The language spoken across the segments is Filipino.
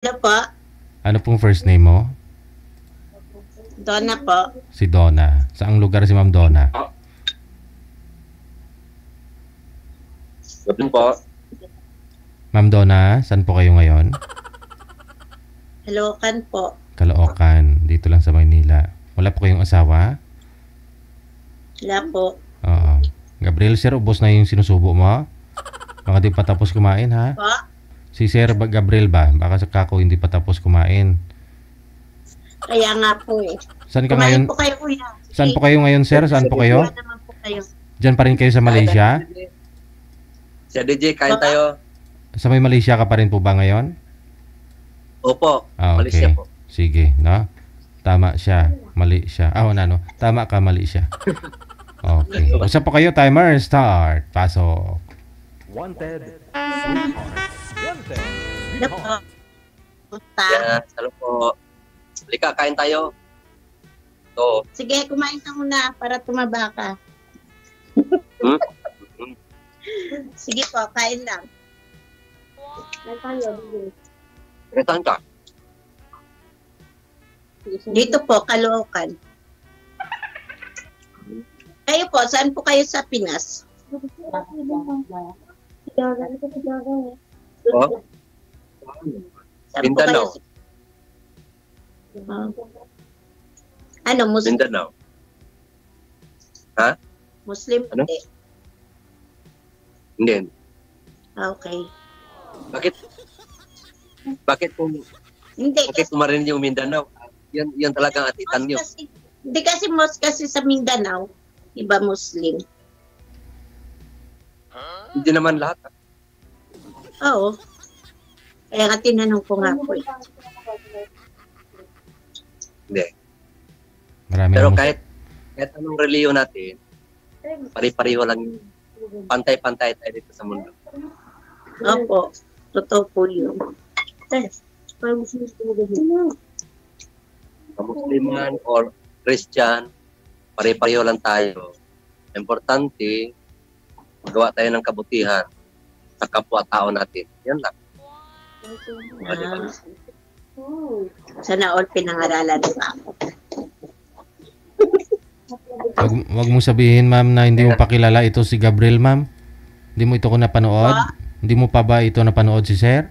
Ano po? Ano pong first name mo? Donna po. Si Donna. Saang lugar si Ma'am Donna? Gabi po. Ma'am Donna, saan po kayo ngayon? Hellokan po. Caloocan. Dito lang sa Maynila. Wala po kayong asawa? Wala po. Oo. Gabriel, sir, ubos na yung sinusubo mo? Baka di pa tapos kumain, ha? Po? Si Sir Gabriel ba? Baka sa kako hindi pa tapos kumain. Kaya nga po eh. Saan ka Kumain ngayon? po kayo, kuya. Saan po kayo ngayon, sir? Saan po kayo? Kuya naman po kayo. Diyan pa rin kayo sa Malaysia? Sa DJ, kain tayo. Sa may Malaysia ka pa rin po ba ngayon? Opo, Ah, Malaysia okay. po. Sige, no? Tama siya. Mali siya. Ah, wala, no? Tama ka, mali siya. Okay. Usap po kayo, timer, start. Pasok. Wanted. Sweetheart. Wanted. Ano po? Punta. Yes, hello po. Halika, kain tayo. So, Sige, kumain ka muna para tumaba ka. hmm? Sige po, kain lang. Kaitan ka. Dito po, Caloocan. Kayo po, saan po kayo sa Pinas? Oh, Saan Mindanao. po kayo? Ano, Muslim? Mindanao. Muslim? Ano? Hindi. Hindi. Okay. Bakit? Bakit kung Hindi bakit kasi, kumarin yung Mindanao? Yan talagang atitan nyo. hindi kasi most kasi sa Mindanao, iba Muslim. Hindi naman lahat. Oo. Kaya nga tinanong ko nga po eh. Hindi. Marami Pero na kahit anong reliyon natin, pari-pariho lang yun. Pantay-pantay tayo dito sa mundo. Opo. Totoo po yun. Musliman or Christian, pare-pareho lang tayo. Importante, gawa tayo ng kabutihan sa kapwa-tao natin. Yan lang. Ah. Sana all pinangaralan mo ako. wag mo sabihin, ma'am, na hindi mo pakilala ito si Gabriel, ma'am. Hindi mo ito ko napanood? Hindi mo pa ba ito napanood si Sir?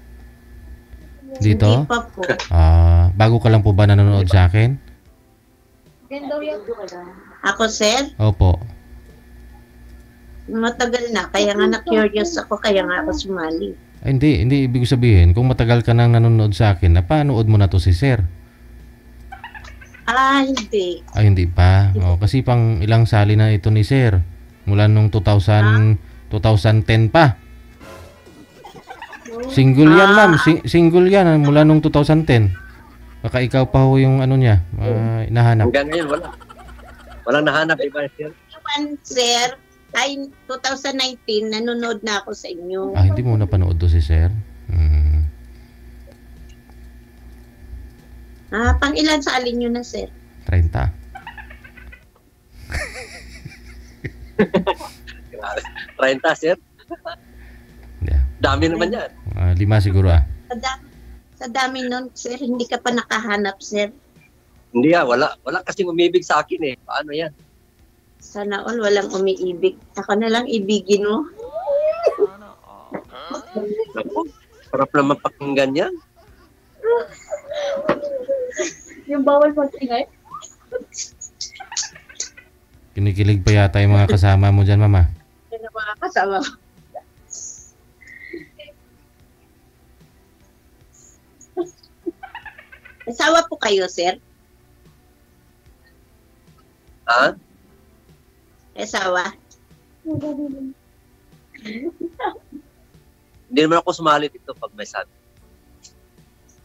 Dito? Hindi pa po. Bago ka lang po ba nanonood sa akin? Ako, sir, Opo. matagal na. Kaya nga na-curious ako. Kaya nga ako sumali. Ay, hindi ibig sabihin, kung matagal ka nang nanonood sa akin, napanood mo na to si Sir. Ah, hindi. Ay, hindi pa. Kasi pang ilang sali na ito ni Sir. Mula nung 2010 pa. Single yan, ma'am. Single yan mula nung 2010. Baka ikaw pa ho yung ano niya, nahanap. Hanggang ngayon, wala. Walang nahanap, iba, sir. Naman, sir, ay 2019, nanonood na ako sa inyo. Hindi mo napanood to si Sir? Pang ilan sa alin nyo na, sir? 30. 30, sir. Yeah. Dami naman yan. 5 siguro Sa dami nun, sir, hindi ka pa nakahanap, sir. Hindi wala. Wala kasing umibig sa akin eh. Paano yan? Sana all walang umiibig. Ako na lang ibigin mo. Naku, sarap naman pakinggan yan. Yung bawal mag-ingay? Kinikilig pa yata yung mga kasama mo dyan, mama. Yan ang mga kasama ko. Asawa po kayo, sir? Ha? Asawa? Hindi naman ako sumali dito pag may sabi.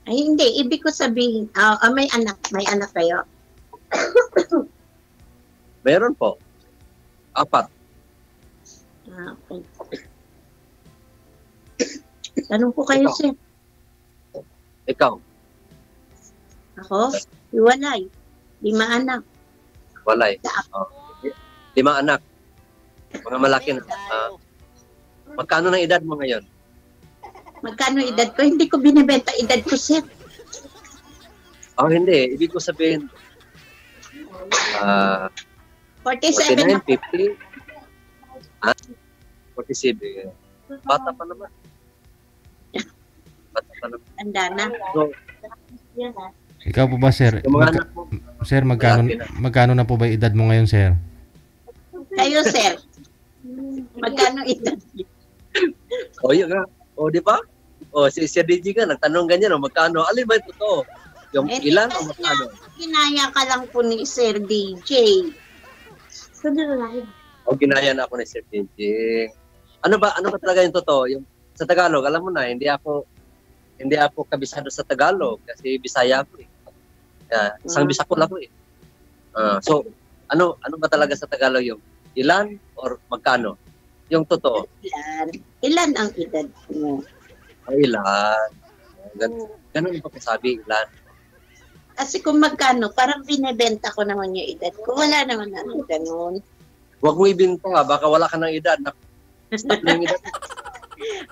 Ay, hindi. Ibig ko sabihin, may anak. May anak kayo? Meron po. 4. Okay. Tanong po kayo, Ikaw. sir. Ikaw, Ako? Iwalay. 5 anak. walay. 5 anak. Mga malaki na. Magkano ng edad mo ngayon? Magkano edad ko? Hindi ko binibenta edad ko, sir. Oh, hindi. Ibig ko sabihin, 47 na 49, 50. 47. Bata pa naman. Bata pa naman. tanda na. So, Ikaw po ba, sir? yung mga anak mo, Sir, magkano na po ba edad mo ngayon, sir? Kayo, sir. Magkano edad? yun nga. Di ba? Si Sir DJ ka, nagtanong ganyan, magkano? Alin ba ito to? Yung ilan o magkano? Ginaya ka lang po ni Sir DJ. Ginaya na ako ni Sir DJ. Ano ba talaga yung totoo? Yung sa Tagalog, alam mo na, hindi ako kabisado sa Tagalog kasi Bisaya ako eh. Isang Bisakol ako eh. So, ano ba talaga sa Tagalog yung ilan or magkano? Yung totoo. Ilan ang edad mo? Ilan. Ganun yung pagkasabi, ilan. Kasi kung magkano, parang binibenta ko naman yung edad ko. Wala naman ako ganun. Huwag mo ibinta, baka wala ka ng edad. Stop na yung edad.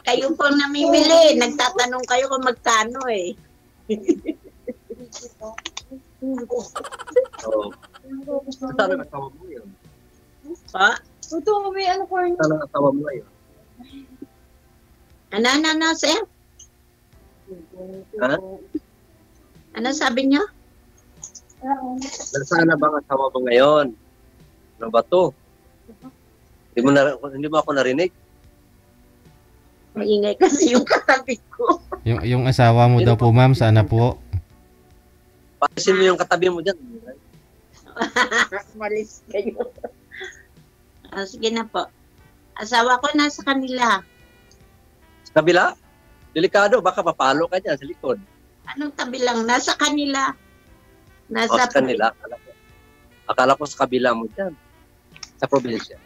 Kayo po namimili. Nagtatanong kayo kung magkano eh. Saan ang asawa mo yun? Pa? Saan ang asawa mo yun? Ano, sir? Ha? Ano sabi niyo? Nasaan na ba ang asawa mo ngayon? Ano ba to? Hindi mo ako narinig? Maingay kasi yung katabi ko. Yung asawa mo daw po, ma'am, saan na po? Pakisin mo yung katabi mo dyan. Malis kayo. Sige na po. Asawa ko nasa kanila. Sa kabila? Delikado, baka papalo ka dyan sa likod. Anong tabi lang? Nasa kanila. Sa kanila. Akala ko sa kabila mo dyan. Sa probinsya.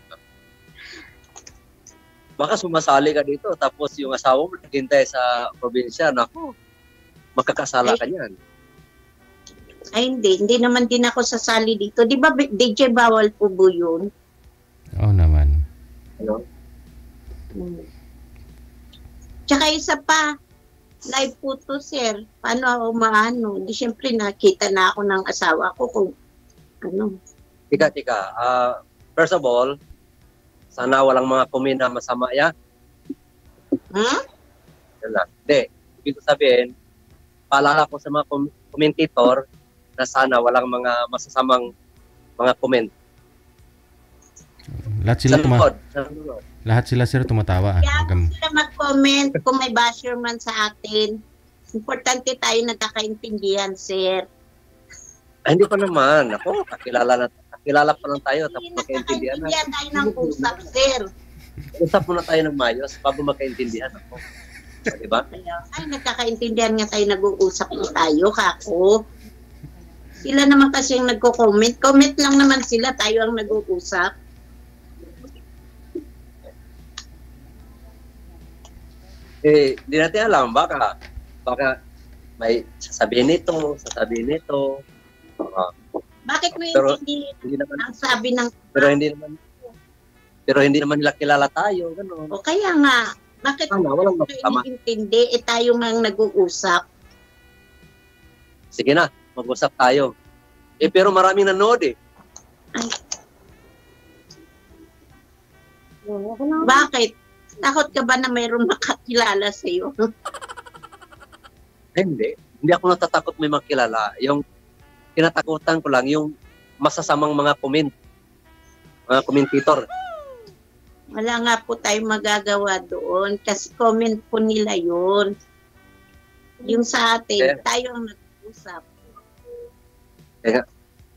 Baka sumasali ka dito, tapos yung asawa mo naghintay sa probinsya. Naku, magkakasala ka niyan. Ay, hindi. Hindi naman din ako sasali dito. Di ba, DJ, bawal po po yun? Oo naman. Ano? Tsaka isa pa, live po to, sir. Paano ako maano? Di syempre nakita na ako ng asawa ko kung ano. Tika. First of all, sana walang mga comment na masama yan. Yan lang. Hindi. Ibig sabihin, paalala ko sa mga commentator na sana walang mga masasamang mga comment. Lahat sila sir tumatawa. Kaya sila mag-comment kung may basher man sa atin. Importante tayo nagkakaintindihan, sir. Hindi pa naman. Ako, kakilala pa lang tayo. Tapos magkaintindihan na. Nagkakaintindihan tayo ng usap, sir. Usap muna tayo ng mayos bago magkaintindihan ako. Diba? Ay, nagkakaintindihan nga tayo, nag-uusap na tayo, kako. Sila naman kasi yung nagko-comment. Comment lang naman sila, tayo ang nag-uusap. Hindi natin alam. Baka may sasabihin nito. Bakit mo hindi naman, ang sabi ng... Pero hindi naman nila kilala tayo. Ganun. O kaya nga, bakit walang masama. iniintindi? Tayo nga nag-uusap. Sige na, mag-usap tayo. Pero maraming nanood eh. Ay. Bakit? Takot ka ba na mayroong makakilala sa iyo? Hindi. Hindi ako natatakot may makilala. Yung kinatakutan ko lang, yung masasamang mga comment. Mga commentator. Wala nga po tayong magagawa doon kasi comment po nila yun. Yung sa atin, tayo ang nag-usap.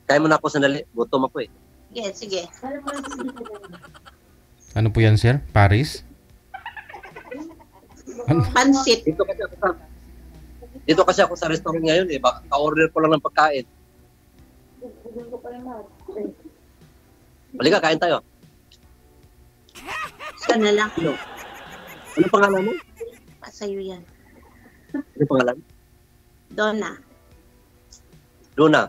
Kaya mo na ako sandali. Gutom ako eh. Sige. Ano po yan sir? Paris? Pansit. Dito kasi ako sa restaurant ngayon eh. Baka ka-order ko lang ng pagkain. Halika, kain tayo. Sana lang. Ano pangalan mo? Pasayo yan. Ano pangalan? Donna. Luna.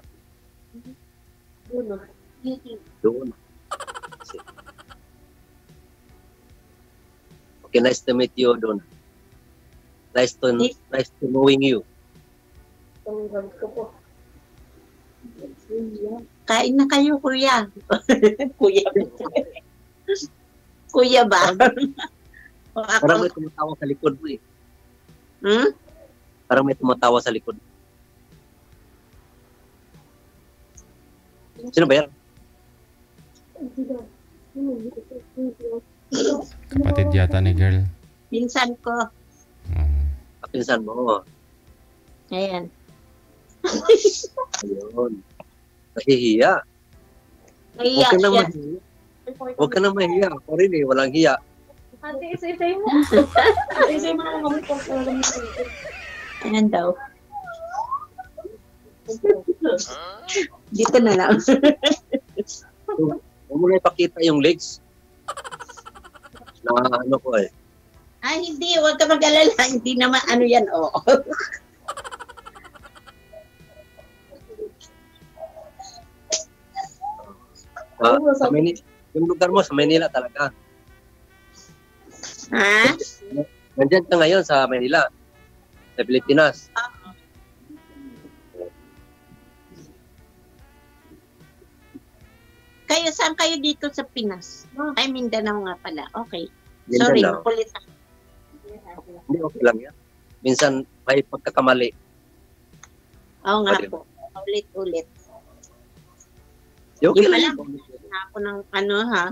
Luna. Okay, nice to meet you, Luna. Nice to knowing you. Kain na kayo, kuya. Kuya. Kuya ba? O Parang ako? may tumatawa sa likod mo eh. Hmm? Parang may tumatawa sa likod. Sino ba yan? Kapatid yata ni girl. Minsan ko. Kapinsan mo. Ayan. Ayun. Nahihiya. Kaya Huwag ka nang siya. mahiya. Huwag ka nang mahiya. Ako rin eh, walang hiya. Ate, isipay mo. Isipay mo na kami kung talaga mo. Ayan daw. Dito na lang. Huwag mo na ipakita yung legs. Na ano ko eh. Hindi. Huwag ka mag-alala. Hindi naman ano yan, oo. Sa Manila, yung lugar mo sa Manila talaga. Ha? Nandiyan ka ngayon sa Manila. Sa Pilipinas. Kayo, saan kayo dito sa Pinas? Ay, Mindanao nga pala. Okay. Sorry, Mindanao. kulit ako. Hindi, okay lang yan. Minsan may pagkakamali. Oo nga Okay. po. Ulit-ulit. Okay Di lang. pala, na ako ng ano ha.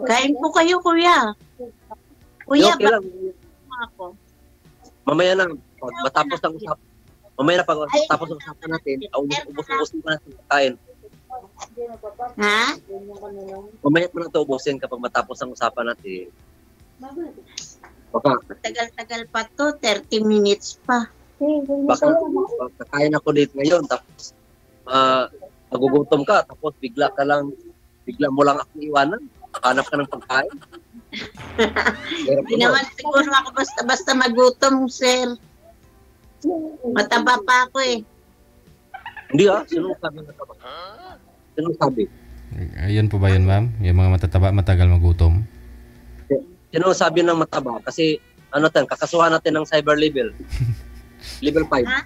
Kain po kayo, kuya. Kuya, Okay lang. ba ako? Mamaya na, pag matapos ang usapan. Mamaya na pag matapos ang usapan natin, ubos-ubos na natin kain. Ha? Mamaya mo na ito ubusin kapag matapos ang usapan natin. Baka, Tagal-tagal pa to, 30 minutes pa. baka kakain ako dito ngayon, tapos magugutom ka, tapos bigla mo lang ako iwanan. Hanap ka ng pagkain. Hirap Hindi mo. naman siguro ako basta-basta magutom, sir. Mataba pa ako eh. Hindi sino sabi na ba? Sino sabi? Ayun po ba yun, ma'am? Yung mga matataba, matagal magutom? Sino sabi ng mataba? Kasi kakasuhan natin ng cyber level. Level 5. Ha?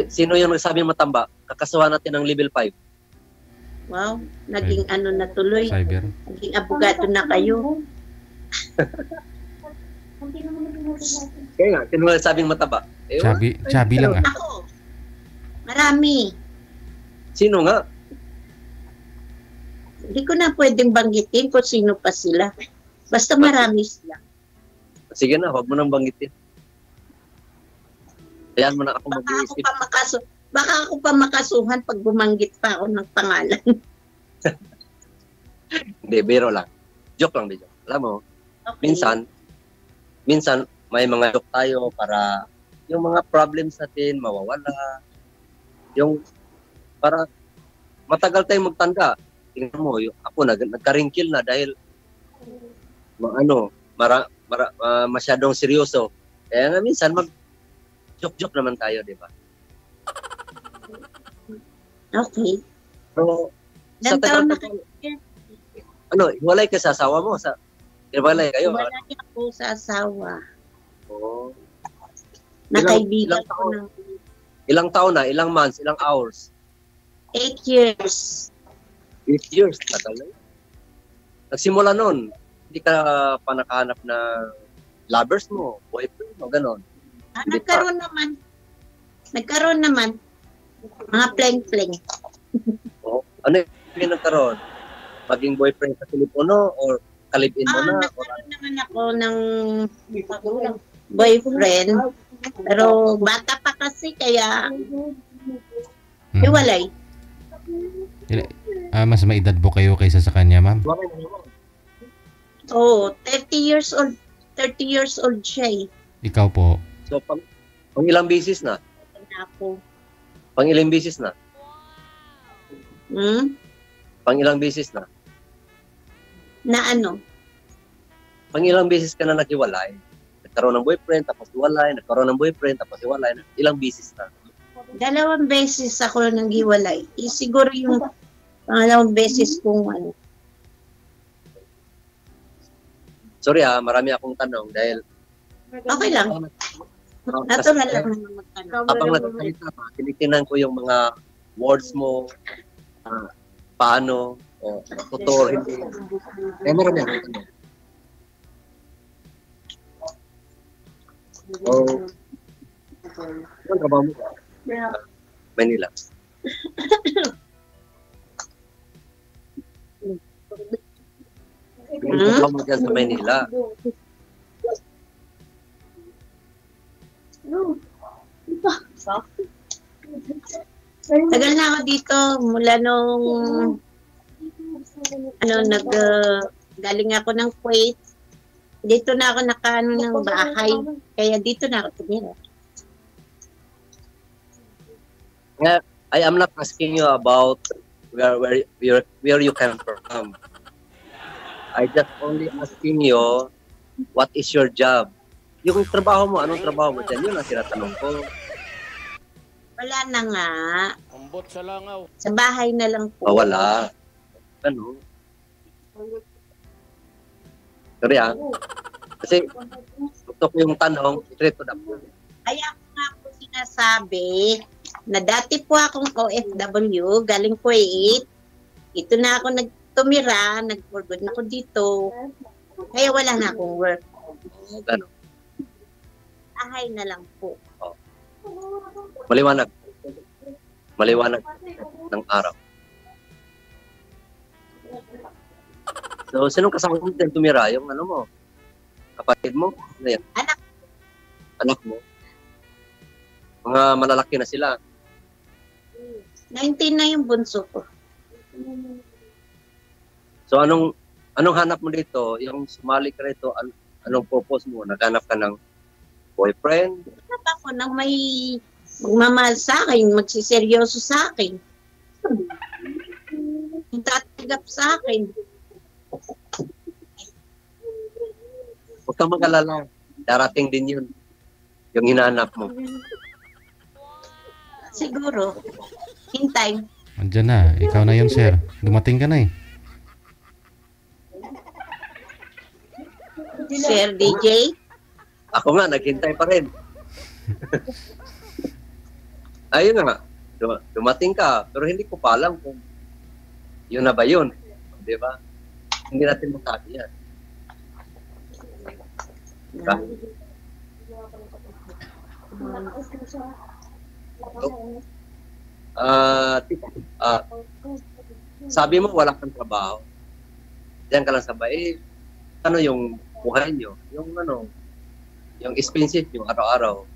Sino yung nagsabi matamba? Kakasuhan natin ng level 5. Wow, naging ano na tuloy. Cyber. Naging abogado na kayo. Kaya nga, sino nagsabing mataba? Chubby lang ah. Ako, marami. Sino nga? Hindi ko na pwedeng banggitin kung sino pa sila. Basta marami sila. Sige na, huwag mo nang banggitin. Ayan mo na ako mag-iisip. Baka ako pa makasuhan pag bumanggit pa ako ng pangalan. Hindi, biro lang. Joke lang, joke. Alam mo, Okay. minsan may mga joke tayo para yung mga problems natin mawawala. Yung para matagal tayong magtanda. Tingnan mo, ako nagka-wrinkle na dahil masyadong seryoso. Kaya nga minsan joke naman tayo, di ba? Okay. Pero sa Ilang taon na tagal, hiwalay ka sa asawa mo? Hiwalay kayo? Wala ako sa asawa. Oo. Nakaibigan ilang ko taon? ng Ilang taon na? Ilang months? Ilang hours? 8 years. 8 years. Tagal na yun. Nagsimula nun, hindi ka pa nakahanap na lovers mo, boyfriend mo, ganon. Hindi Nagkaroon naman. Mga pleng-pleng. Oh, ano yung nagkaroon? Maging boyfriend sa Filipino or kalibin mo na? Or, Nagkaroon naman ako ng boyfriend. Pero bata pa kasi kaya hiwalay. Mas may edad po kayo kaysa sa kanya, ma'am? wala na yun. Oo, 30 years old. 30 years old siya eh. Ikaw po. So, pang ilang bisis na? Ako. Pang ilang bisis na? Pang ilang bisis na? Na ano? Pang ilang bisis ka na naghiwalay? Nagkaroon ng boyfriend, tapos hiwalay. Nagkaroon ng boyfriend, tapos hiwalay. Ilang bisis na? 2 beses ako nang hiwalay. Siguro yung Pangalawang beses kung ano. Sorry marami akong tanong dahil Okay lang. Natural lang naman magtanong. habang nagsasalita ka, tinitingnan ko yung mga words mo, paano, o totoo, hindi. Kaya marami akong tanong. Ano trabaho mo? Manila. Ano trabaho mo dyan sa Manila? Tagal na ako dito mula nung galing ako ng Kuwait. Dito na ako nakaano ng bahay. Kaya dito na ako tumira. I am not asking you about where you came from. I just only asking you what is your job. Yung trabaho mo, anong trabaho mo dyan? Yun ang tinatanong ko. Wala na nga. Ambot sa langaw. Sa bahay na lang po. Wala. Ano? Sorry Kasi gusto ko yung tanong, straight to the point. Kaya ko nga po sinasabi na dati po akong OFW, galing Kuwait. Ito na ako nagtumira, nag-for good na ako dito. Kaya wala na akong work. Ano? Bahay na lang po. Maliwanag. Maliwanag ng araw. So, sinong kasama mo din tumira? Yung ano mo? Kapatid mo? Ano yan? Anak. Anak mo? Mga malalaki na sila. 19 na yung bunso ko. So, anong hanap mo dito? Yung sumali ka rito, anong purpose mo? Naghanap ka ng boyfriend? Hanap ako nang may magmamahal sa akin, magsiseryoso sa akin. Tatanggap sa akin. Huwag kang mag-alala. Darating din yun. Yung hinahanap mo. Siguro. Hintay. Andiyan na. Ikaw na yun, sir. Dumating ka na eh. Sir DJ. Ako nga, naghintay pa rin. Ayun nga. Dumating ka. Pero hindi ko pa alam kung yun na ba yun. Di ba? Hindi natin masabi yan. Diba? Sabi mo wala kang trabaho. Diyan ka lang sa bahay. Ano yung buhay nyo? Yung ano? Yung expensive yung araw-araw.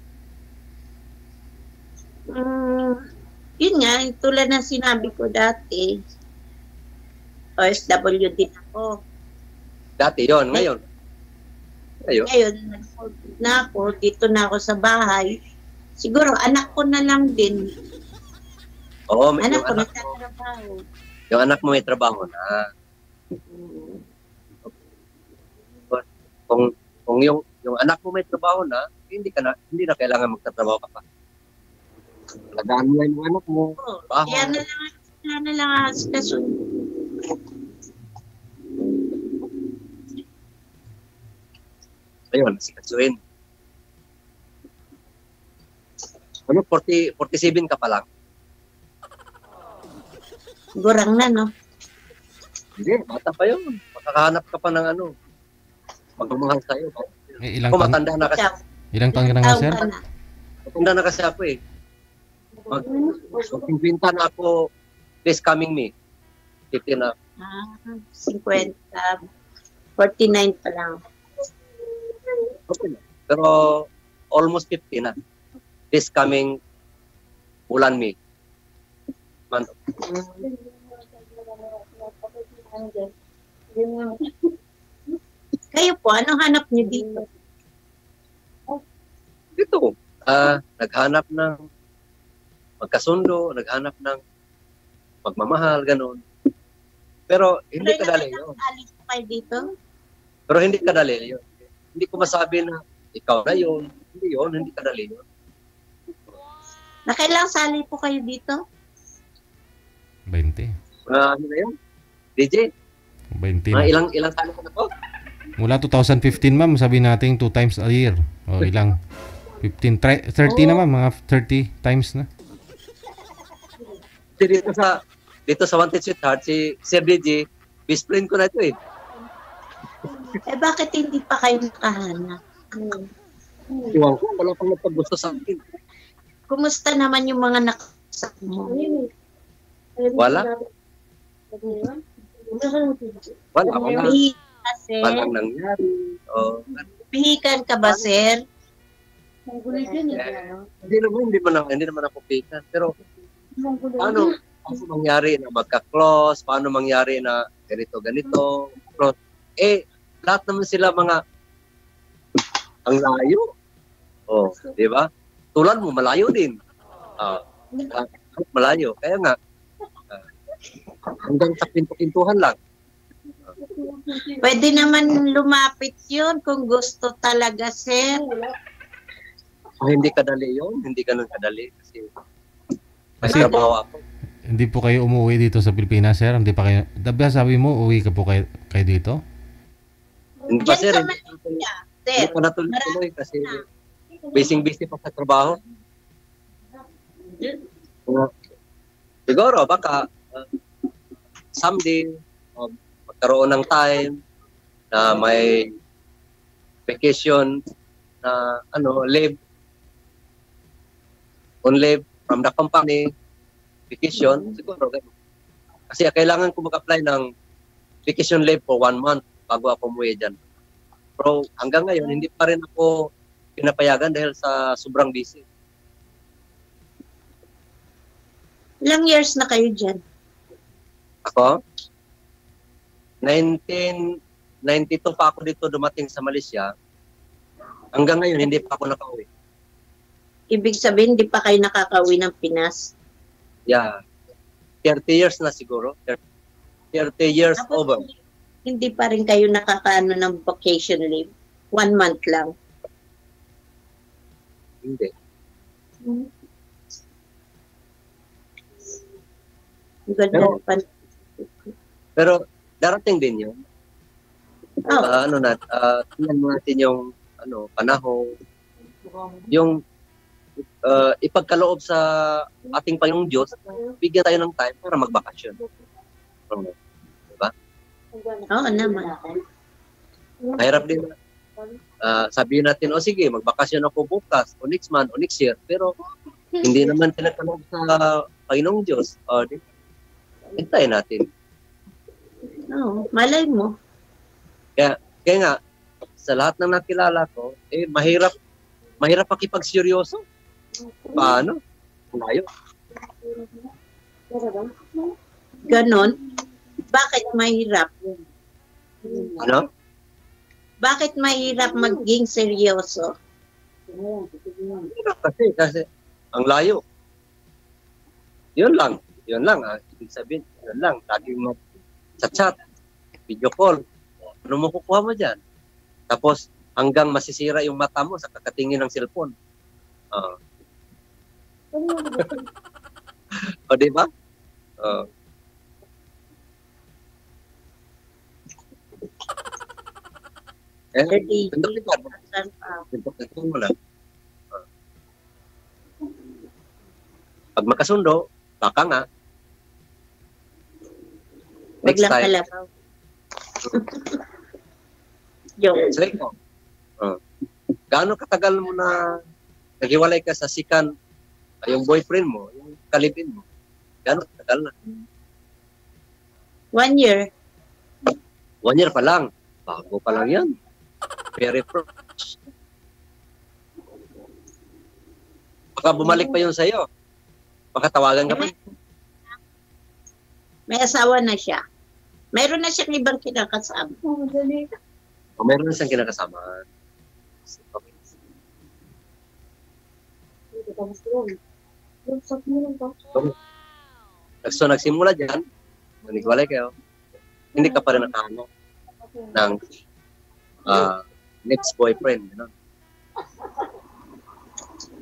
Yun nga, tulad ng sinabi ko dati, OFW din ako. Dati yon, ngayon. Ngayon, na ako, dito na ako sa bahay. Siguro, anak ko na lang din. Oo, Anak ko, nagtatrabaho. Yung anak mo may trabaho na. Kung yung anak mo may trabaho na, hindi na kailangan magtatrabaho ka pa. Lagaan mo yung anak mo. Kaya na lang kasun. Ayun, sikasuin. Ano, 47 ka pa lang? Gurang na, no? Hindi, bata pa yun. Makakahanap ka pa ng ano. Magmamahal sa'yo. Ilang Ako taon? matanda na kasi. Ilang taon ka na nga, sir? Matanda na kasi ako eh. Mag-50 na ako this coming May. 50 na. 50. 49 pa lang. Okay na. Pero almost 50 na. This coming ulan May. Month. Kayo po, anong hanap niyo dito? Dito, naghanap ng magkasundo, naghanap ng magmamahal, ganun. Pero hindi kadali yun. Alis po kayo dito? Pero hindi kadali yun. Hindi ko masabi na ikaw na yun. Hindi yun, hindi kadali yun. Nakailang sali po kayo dito? 20. Ano na yun? DJ? 20 na. Ilang taon ko na to? Mula 2015 ma'am, sabi natin 2 times a year. O ilang? 15, 30 na ma'am, mga 30 times na. Kasi dito sa Wanted Sweetheart, si Sir DJ, best friend ko na ito eh. Bakit hindi pa kayo nakahanap? Iwan ko, wala pang nagpaggusto sa akin. Kumusta naman yung mga nakasak mo? Wala. Wala. Kasi, Walang nangyari. pihikan ka ba, sir? Hindi naman ako pikan. Pero paano mangyari na magka-close? Paano mangyari na ganito? Close? Lahat naman sila mga ang layo. Di ba? Tulad mo, malayo din. Malayo. Kaya nga, hanggang sa pinto-pintuhan lang. Pwede naman lumapit yun kung gusto talaga, sir. Hindi kadali yun. Hindi ganun kadali. Kasi may Kasi- trabaho ako. Hindi po kayo umuwi dito sa Pilipinas, sir? Hindi pa kayo... Dabi, sabi mo, uwi ka po kayo dito? Hindi pa, Diyan sir. sa Hindi Manila, sir. pa natuloy kasi busy pa sa trabaho. Siguro, baka someday, magkaroon ng time na may vacation na leave on leave from the company, vacation, siguro. Kasi kailangan ko mag-apply ng vacation leave for 1 month bago ako umuwi dyan. Pero hanggang ngayon, hindi pa rin ako pinapayagan dahil sa sobrang busy. Ilang years na kayo dyan? Ako, 1992 pa ako dito dumating sa Malaysia. Hanggang ngayon, hindi pa ako nakauwi. Ibig sabihin, hindi pa kayo nakakauwi ng Pinas? Yeah. 30 years na siguro. 30 years Tapos, over. Hindi pa rin kayo nakakaano ng vacation leave? 1 month lang? Hindi. Ganda pa. Pero darating din yun. Oh, Tingnan natin yung panahon. Yung ipagkaloob sa ating Panginoong Diyos, bigyan tayo ng time para magbakasyon. oo naman. Mahirap din. Sabihin natin, sige, magbakasyon ako bukas, o next month, o next year. Pero hindi naman pinagkaloob sa Panginoong Diyos. Hintayin natin. Oo, malay mo. Kaya nga, sa lahat ng nakilala ko, mahirap makipagseryoso. Paano? Malayo. Ganon. Bakit mahirap? Ano? Bakit mahirap maging seryoso? Mahirap kasi ang layo. Yun lang. Ibig sabihin, yun lang. Laging mag-chat, video call. Ano mo kukuha mo dyan? Tapos, hanggang masisira yung mata mo sa kakatingin ng cellphone. O, di ba? Pintok mo lang. Pag makasundo, baka nga. Wag Next lang time. kalabaw. Joke. So, ikaw, gaano katagal mo na naghiwalay ka sa sikan, yung boyfriend mo, yung kalibin mo? Gaano katagal na? 1 year. 1 year pa lang. Bago pa lang yan. Very fresh. Baka bumalik pa yun sa'yo. Baka tawagan ka pa. May asawa na siya. Meron na siyang ibang kinakasama. O meron na siyang kinakasama. Okay. So, nagsimula dyan, naghiwalay kayo, hindi ka pa rin nakahanap ng next boyfriend. You know?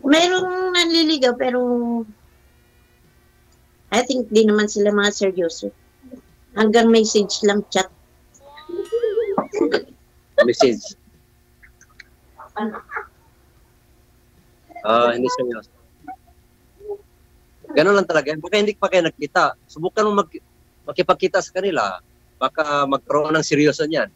Merong nanliligaw pero I think di naman sila mga seryoso. Hanggang message lang chat. Message. Hindi seryoso. Ganun lang talaga. Baka hindi pa kayo nagkita. Subukan mo makipagkita sa kanila. Baka magkaroon ng seryoso niyan.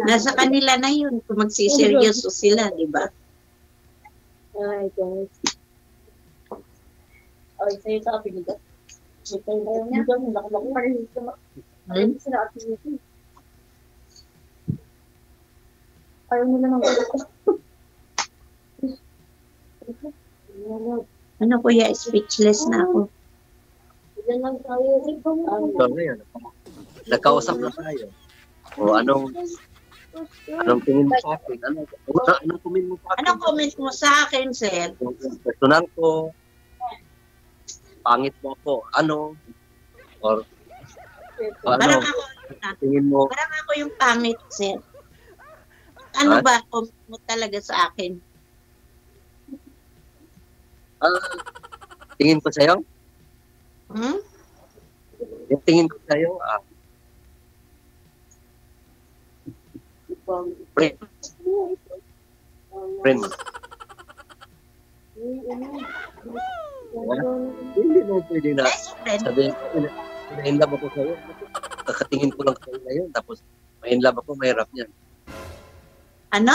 Nasa kanila na yun kung magsiseryoso sila, di ba? Ay, guys. Ay, sa'yo sa kapiligat. Ito yung niya. Laki-laki pa rin. Sila kapiligat. Ayaw nila ng gulat ko. Ano kuya, speechless na ako. Yan lang tayo. So, ngayon, nagkausap na tayo. O anong tingin mo sa akin? Anong comment mo sa akin? Anong comment mo sa akin, sir? Yung personal ko, pangit mo ako, ano? Or Parang ano? ako, Tingin mo, parang ako yung pangit, sir. Ano ba comment mo talaga sa akin? tingin ko sa'yo? Hmm? Yung tingin ko sa'yo, friend. Friend. Hindi mo pwede na Best friend? sabihin ko, in-love ako sa'yo. Kakatingin ko lang sa'yo ngayon, tapos ma-in-love ako, mahirap niyan. Ano?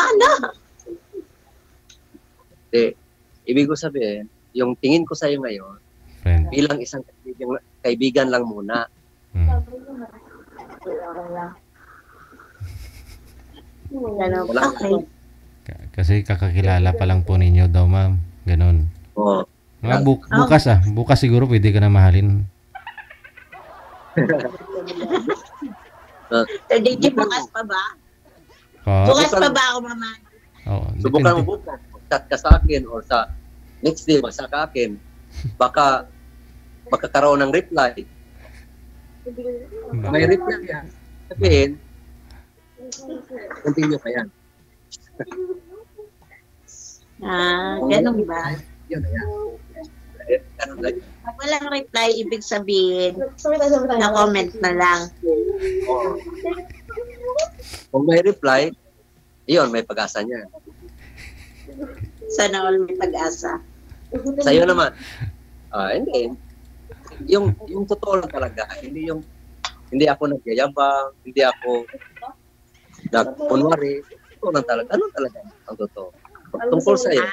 Ibig ko sabihin, yung tingin ko sa'yo ngayon, Friend. bilang isang kaibigan lang muna. Wala Okay. Kasi kakakilala pa lang po ninyo daw, ma'am. Ganon. Oo. Bukas bukas siguro pwede ka na mahalin. So, DJ, bukas pa ba? Bukas pa ba ako mama? Oo, Subukan depende. mo bukas, chat ka sa akin or sa next day, magsa ka akin. Baka magkakaroon ng reply. May reply yan. Sabihin, continue pa yan. Ganun ba? Yun na yan. Ganun lang. Pag walang reply, ibig sabihin, na-comment na lang. Oo. Kung may reply, yun, may pag-asa niya. Sana all may pag-asa. Sa'yo naman, hindi. Yung totoo lang talaga, hindi ako nagyayabang, hindi ako nagpunwari. Totoo lang talaga. Ano talaga ang totoo? Tungkol sa'yo,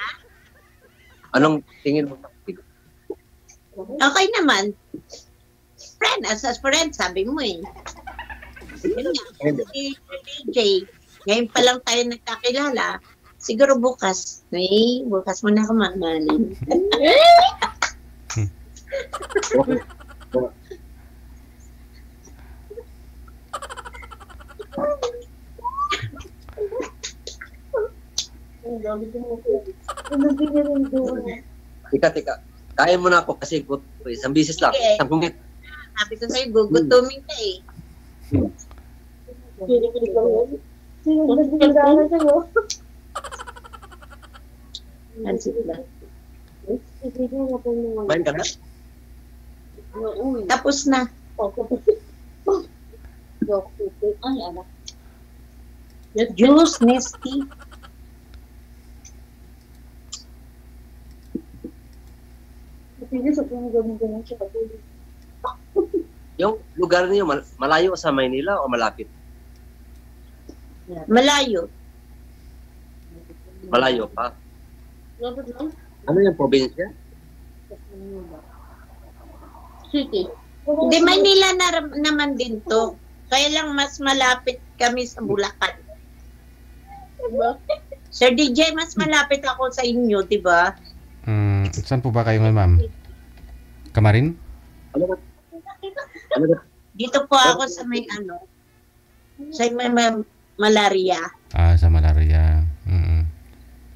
anong tingin mo sa akin? Okay naman. Friend, as friend, sabi mo eh. Yun nga, si DJ, ngayon pa lang tayo nagkakilala. Siguro bukas. Bukas mo na ako mamahalin. Okay. Tika. Kaya mo na ako kasi isang bisis lang. Okay. 10 minutes. Sabi ko sa'yo, gugutumin ka eh. Pansit lang. Main ka na? Tapos na. Juice, Nesty. Yung lugar niyo, malayo sa Maynila o malapit? Malayo. Malayo pa. Ano yung probinsya? City. Hindi, Manila naman din to. Kaya lang mas malapit kami sa Bulacan. Sir DJ, mas malapit ako sa inyo, di ba? Saan po ba kayo ngayon, ma'am? Kamarin? Ano ba? Ano ba? Dito po ako sa may sa may malaria. Sa malaria.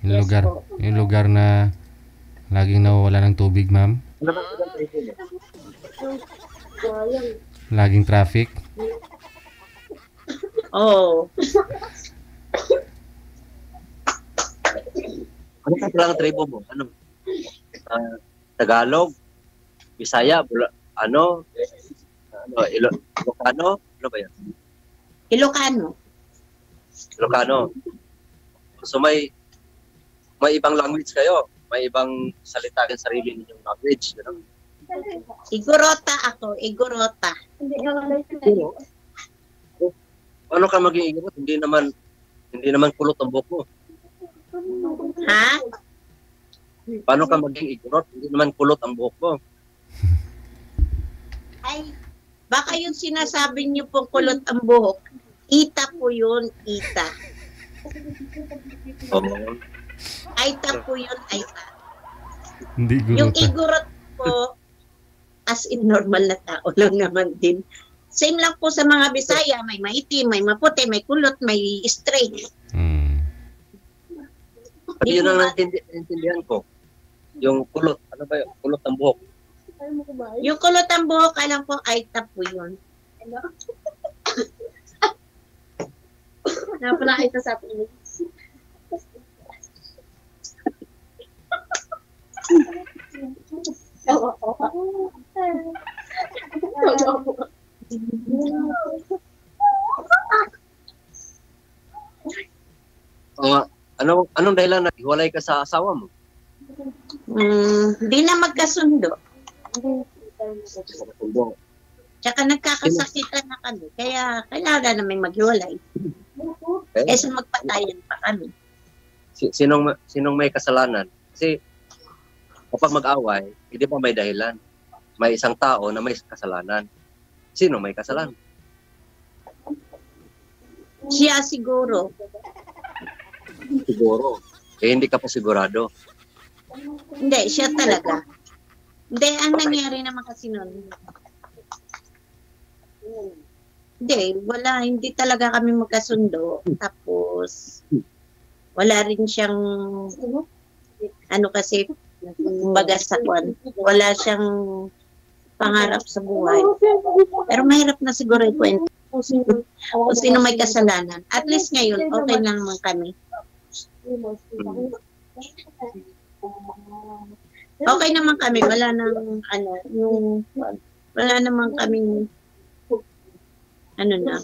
Yung lugar na laging nawawala ng tubig, ma'am. Ano ba? Laging traffic. Oh. Ano ka lang tribo mo? Ano? Tagalog, Bisaya, Ilocano? Ano ba yan? Ilocano. Ilocano. So may ibang language kayo. May ibang salita ng sarili ninyong language. Gano'n. Igorota ako, Igorota. Pero, paano ka maging igorot? Hindi naman kulot ang buhok mo. Ha? Paano ka maging igorot? Hindi naman kulot ang buhok mo. Ay, baka yung sinasabi niyo pong kulot ang buhok, ita po yun, ita. Oo. Aita po yun, aita. Hindi Yung gurota. igorot po, as in normal na tao lang naman din. Same lang po sa mga Bisaya, may maitim, may maputi, may kulot, may straight. Hmm. Yun ang naintindihan ko. Yung kulot. Ano ba yun? Kulot ang buhok. Yung kulot ang buhok, alam po, aita po yun. Napala ito sa atin. Anong dahilan na hiwalay ka sa asawa mo? Di na magkasundo. Tsaka nagkakasakitan na kami. Kaya kailangan namin maghiwalay. Kaysa magpatayan pa kami. Sinong may kasalanan? Kasi kapag mag-away, hindi pa may dahilan. May isang tao na may kasalanan. Sino may kasalanan? Siya siguro. Siguro. Hindi ka pa sigurado. Hindi, siya talaga. Hindi, ang nangyari naman kasi nun. Hindi talaga kami magkasundo. Tapos, wala rin siyang, kasi, kumbaga sa kwan. Wala siyang pangarap sa buhay. Pero mahirap na siguro ikwento. Kung sino may kasalanan. At least ngayon, okay lang naman kami. Okay naman kami. Wala nang, wala naman kaming, na.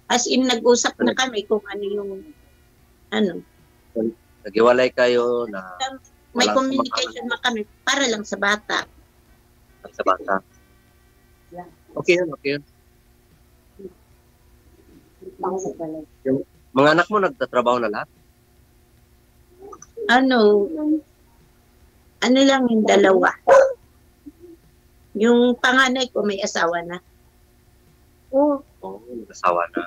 As in, nag-usap na kami kung ano yung, Naghiwalay kayo na may wala communication na kami para lang sa bata. sa bata. Okay yun. Yung mga anak mo nagtatrabaho na lahat? Ano lang yung dalawa. Yung panganay ko may asawa na. Oo, nag-asawa na.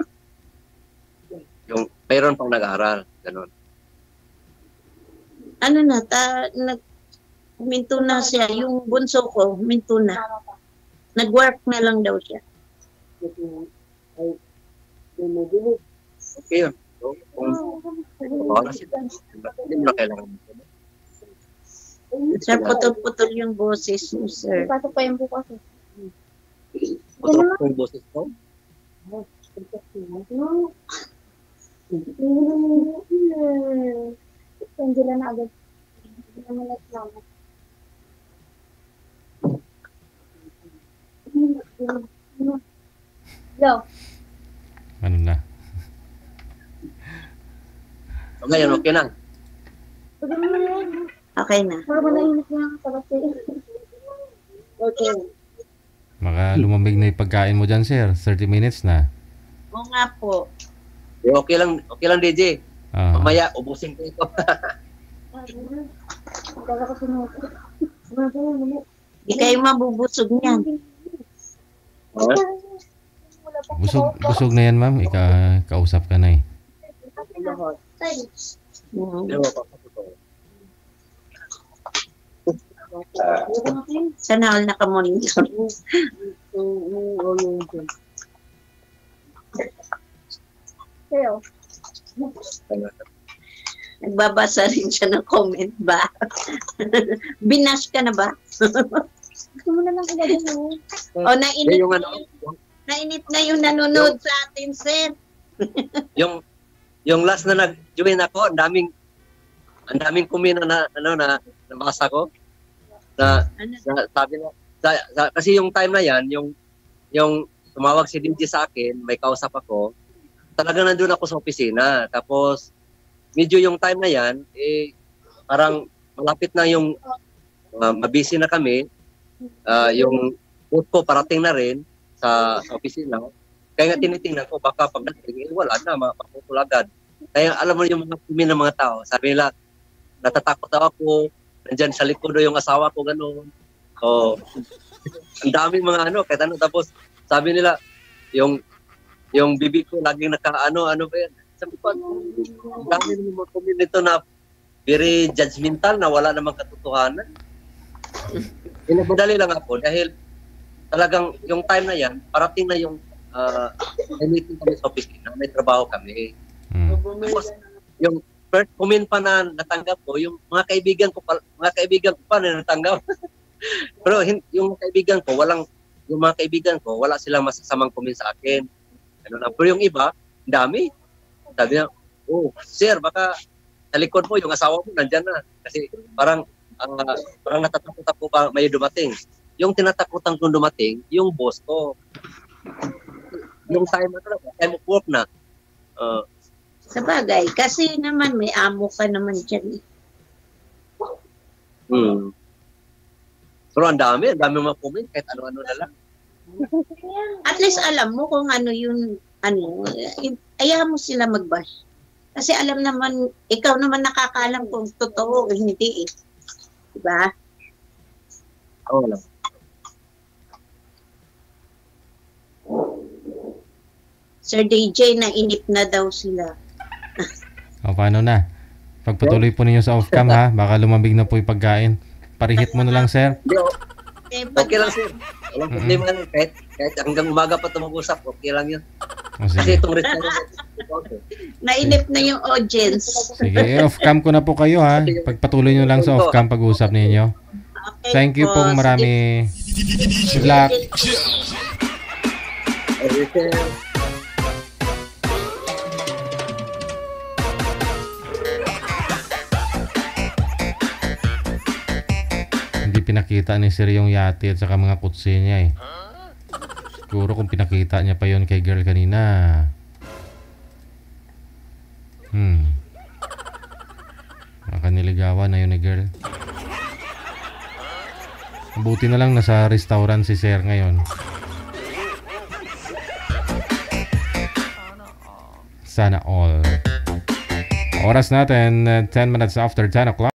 Yung mayroon pang nag-aaral, ganun. Minto na siya. Yung bunso ko, minto na. Nag-work na lang daw siya. Okay yun. So, kung wala sila, hindi mo na kailangan. Sir, putol-putol yung boses mo, sir. Pasok pa yung bukas. Putok ko yung boses ko. Angela na agad. Hindi naman naglamat. Go. Ano na? So, ngayon, okay na. Pwede mo na yan. Okay na. Para manahimik na ako sa kasi. Okay. Maka lumamig na yung pagkain mo dyan, sir. 30 minutes na. Oo nga po. Okay lang, DJ. Ah. Mamaya, ubusin ko ito. Kaya ko sinunod. Di kayo mabubusog niyan. Busog na yan, ma'am. Kausap ka na eh. Sana all nakamonitor. Sa'yo. Nagbabasa rin siya ng comment ba? Binash ka na ba? Gusto mo na lang ilagay mo. O nainit, Yung nainit na yung nanonood sa atin, sir. yung last na nag-join ako, ang daming kumina na nabasa ko. Na Ano? sabi na Kasi yung time na yan, yung tumawag si DJ sa akin, may kausap ako, talagang nandun ako sa opisina. Tapos, medyo yung time na yan, parang malapit na yung mabisi na kami. Yung boot ko parating na rin sa opisina. Kaya nga tinitingnan ko, baka pagdating, wala na, mapaputol agad. Kaya alam mo yung mga kumi ng mga tao, sabi nila, natatakot ako, nandyan sa likod yung asawa ko, gano'n. Ang daming mga kahit ano, tapos sabi nila, yung bibig ko laging ano ba yan? Sabi ko, ang dami ng mga kumi nito na very judgmental, na wala namang katotohanan. Pinagmadali lang ako dahil talagang yung time na yan, parating na yung may meeting kami sa opisina, may trabaho kami. Tapos, yung first comment pa na natanggap ko, yung mga kaibigan ko pa na natanggap. Pero yung mga kaibigan ko, wala silang masasamang comment sa akin. Ano lang. Pero yung iba, dami. Sabi niya, sir, baka sa likod mo, yung asawa mo, nandyan na. Kasi parang natatakot ako pa may dumating. Yung tinatakutan kong dumating, yung boss ko. Yung time of work na. Sa bagay, kasi naman may amo ka naman dyan. Pero ang dami mga comment, kahit ano-ano na lang. At least alam mo kung ano yung, ayaw mo sila mag-bash. Kasi alam naman, ikaw naman nakakaalam kung totoo o hindi. Diba? Oo lang. Sir DJ, nainip na daw sila. Paano na? Pagpatuloy po ninyo sa off-cam ha, baka lumambig na po yung pagkain. Parihit mo na lang, sir. Okay lang, sir. Walang problema lang. Kahit hanggang umaga pa tumag-usap, okay lang yun. Kasi itong restaurant. Nainip na yung audience. Sige, off-cam ko na po kayo ha. Pagpatuloy nyo lang sa off-cam pag-usap ninyo. Okay Thank you po. pong marami. Good luck. Hindi pinakita ni sir yung yate at saka mga kutsi niya eh. Siguro kung pinakita niya pa yon kay girl kanina. Baka niligawan na yun ni girl. Buti na lang nasa restaurant si sir ngayon. Sana all. Oras natin 10 minutes after 10 o'clock.